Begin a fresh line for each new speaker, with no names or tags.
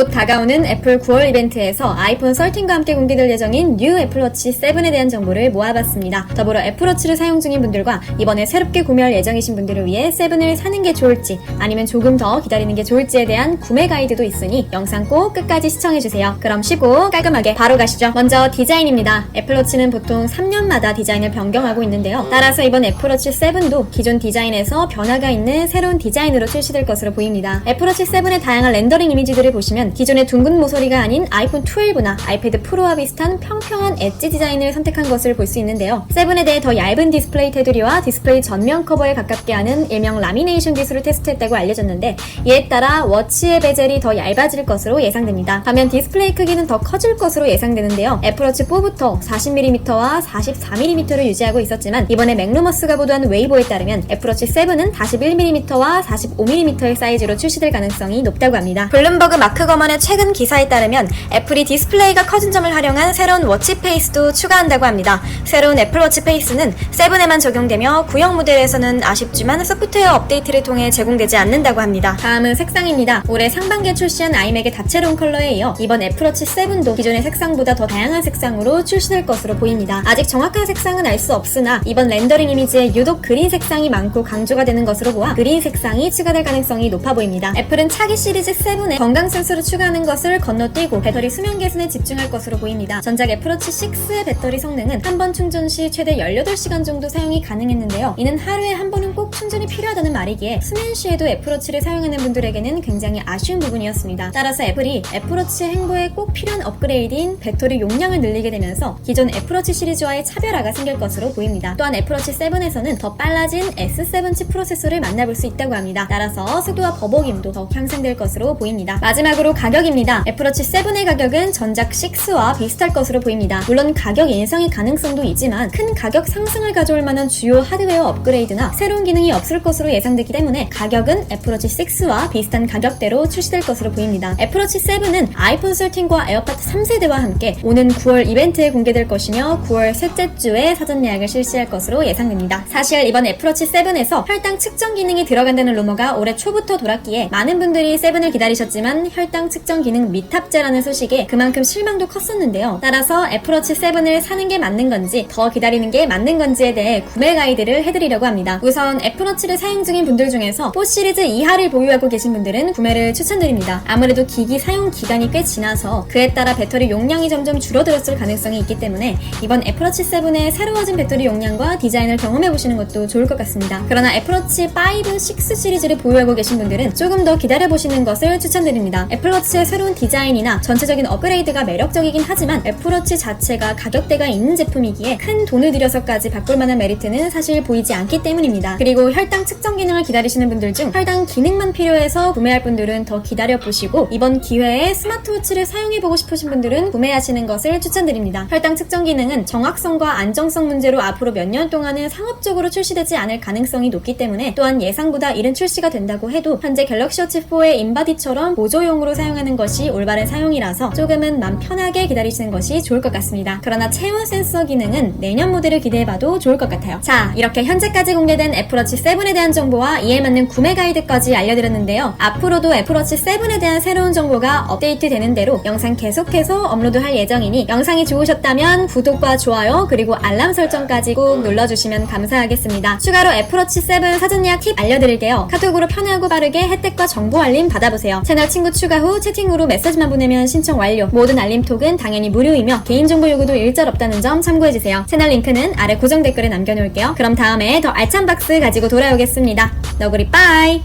곧 다가오는 애플 9월 이벤트에서 아이폰 13과 함께 공개될 예정인 뉴 애플워치 7에 대한 정보를 모아봤습니다. 더불어 애플워치를 사용 중인 분들과 이번에 새롭게 구매할 예정이신 분들을 위해 7을 사는 게 좋을지 아니면 조금 더 기다리는 게 좋을지에 대한 구매 가이드도 있으니 영상 꼭 끝까지 시청해주세요. 그럼 쉽고 깔끔하게 바로 가시죠. 먼저 디자인입니다. 애플워치는 보통 3년마다 디자인을 변경하고 있는데요. 따라서 이번 애플워치 7도 기존 디자인에서 변화가 있는 새로운 디자인으로 출시될 것으로 보입니다. 애플워치 7의 다양한 렌더링 이미지들을 보시면 기존의 둥근 모서리가 아닌 아이폰 12나 아이패드 프로와 비슷한 평평한 엣지 디자인을 선택한 것을 볼 수 있는데요. 7에 대해 더 얇은 디스플레이 테두리와 디스플레이 전면 커버에 가깝게 하는 일명 라미네이션 기술을 테스트했다고 알려졌는데, 이에 따라 워치의 베젤이 더 얇아질 것으로 예상됩니다. 반면 디스플레이 크기는 더 커질 것으로 예상되는데요. 애플워치 4부터 40mm와 44mm를 유지하고 있었지만 이번에 맥루머스가 보도한 웨이보에 따르면 애플워치 7은 41mm와 45mm의 사이즈로 출시될 가능성이 높다고 합니다. 블룸버그 마크 거먼의 최근 기사에 따르면 애플이 디스플레이가 커진 점을 활용한 새로운 워치 페이스도 추가한다고 합니다. 새로운 애플워치 페이스는 7에만 적용되며 구형 모델에서는 아쉽지만 소프트웨어 업데이트를 통해 제공되지 않는다고 합니다. 다음은 색상입니다. 올해 상반기에 출시한 아이맥의 다채로운 컬러에 이어 이번 애플워치 7도 기존의 색상보다 더 다양한 색상으로 출시될 것으로 보입니다. 아직 정확한 색상은 알 수 없으나 이번 렌더링 이미지에 유독 그린 색상이 많고 강조가 되는 것으로 보아 그린 색상이 추가될 가능성이 높아 보입니다. 애플은 차기 시리즈 7에 건강 센서를 추가하는 것을 건너뛰고 배터리 수명 개선에 집중할 것으로 보입니다. 전작 애플워치 6의 배터리 성능은 한 번 충전 시 최대 18시간 정도 사용이 가능했는데요. 이는 하루에 한 번은 꼭 충전이 필요하다는 말이기에 수면 시에도 애플워치를 사용하는 분들에게는 굉장히 아쉬운 부분이었습니다. 따라서 애플이 애플워치 행보에 꼭 필요한 업그레이드인 배터리 용량을 늘리게 되면서 기존 애플워치 시리즈와의 차별화가 생길 것으로 보입니다. 또한 애플워치 7에서는 더 빨라진 S7 칩 프로세서를 만나볼 수 있다고 합니다. 따라서 속도와 버벅임도 더 향상될 것으로 보입니다. 마지막으로 가격입니다. 애플워치 7의 가격은 전작 6와 비슷할 것으로 보입니다. 물론 가격 인상의 가능성도 있지만 큰 가격 상승을 가져올 만한 주요 하드웨어 업그레이드나 새로운 기능이 없을 것으로 예상되기 때문에 가격은 애플워치 6와 비슷한 가격대로 출시될 것으로 보입니다. 애플워치 7은 아이폰 13과 에어팟 3세대와 함께 오는 9월 이벤트에 공개될 것이며 9월 셋째 주에 사전 예약을 실시할 것으로 예상됩니다. 사실 이번 애플워치 7에서 혈당 측정 기능이 들어간다는 루머가 올해 초부터 돌았기에 많은 분들이 7을 기다리셨지만 혈당 측정 기능 미탑재라는 소식에 그만큼 실망도 컸었는데요. 따라서 애플워치 7을 사는 게 맞는 건지 더 기다리는 게 맞는 건지에 대해 구매 가이드를 해드리려고 합니다. 우선 애플워치를 사용 중인 분들 중에서 4 시리즈 이하를 보유하고 계신 분들은 구매를 추천드립니다. 아무래도 기기 사용 기간이 꽤 지나서 그에 따라 배터리 용량이 점점 줄어들었을 가능성이 있기 때문에 이번 애플워치 7의 새로워진 배터리 용량과 디자인을 경험해보시는 것도 좋을 것 같습니다. 그러나 애플워치 5, 6 시리즈를 보유하고 계신 분들은 조금 더 기다려보시는 것을 추천드립니다. 애플워치의 새로운 디자인이나 전체적인 업그레이드가 매력적이긴 하지만 애플워치 자체가 가격대가 있는 제품이기에 큰 돈을 들여서까지 바꿀 만한 메리트는 사실 보이지 않기 때문입니다. 그리고 혈당 측정 기능을 기다리시는 분들 중 혈당 기능만 필요해서 구매할 분들은 더 기다려보시고 이번 기회에 스마트워치를 사용해보고 싶으신 분들은 구매하시는 것을 추천드립니다. 혈당 측정 기능은 정확성과 안정성 문제로 앞으로 몇 년 동안은 상업적으로 출시되지 않을 가능성이 높기 때문에, 또한 예상보다 이른 출시가 된다고 해도 현재 갤럭시 워치 4의 인바디처럼 보조용으로 사용하는 것이 올바른 사용이라서 조금은 맘 편하게 기다리시는 것이 좋을 것 같습니다. 그러나 체온 센서 기능은 내년 모델을 기대해봐도 좋을 것 같아요. 자, 이렇게 현재까지 공개된 애플워치 7에 대한 정보와 이에 맞는 구매 가이드까지 알려드렸는데요. 앞으로도 애플워치 7에 대한 새로운 정보가 업데이트 되는 대로 영상 계속해서 업로드할 예정이니 영상이 좋으셨다면 구독과 좋아요 그리고 알람 설정까지 꼭 눌러주시면 감사하겠습니다. 추가로 애플워치 7 사전 예약 팁 알려드릴게요. 카톡으로 편하고 빠르게 혜택과 정보 알림 받아보세요. 채널 친구 추가 후 채팅으로 메시지만 보내면 신청 완료. 모든 알림톡은 당연히 무료이며 개인정보 요구도 일절 없다는 점 참고해주세요. 채널 링크는 아래 고정 댓글에 남겨놓을게요. 그럼 다음에 더 알찬 박스 가지고 돌아오겠습니다. 너구리 빠이!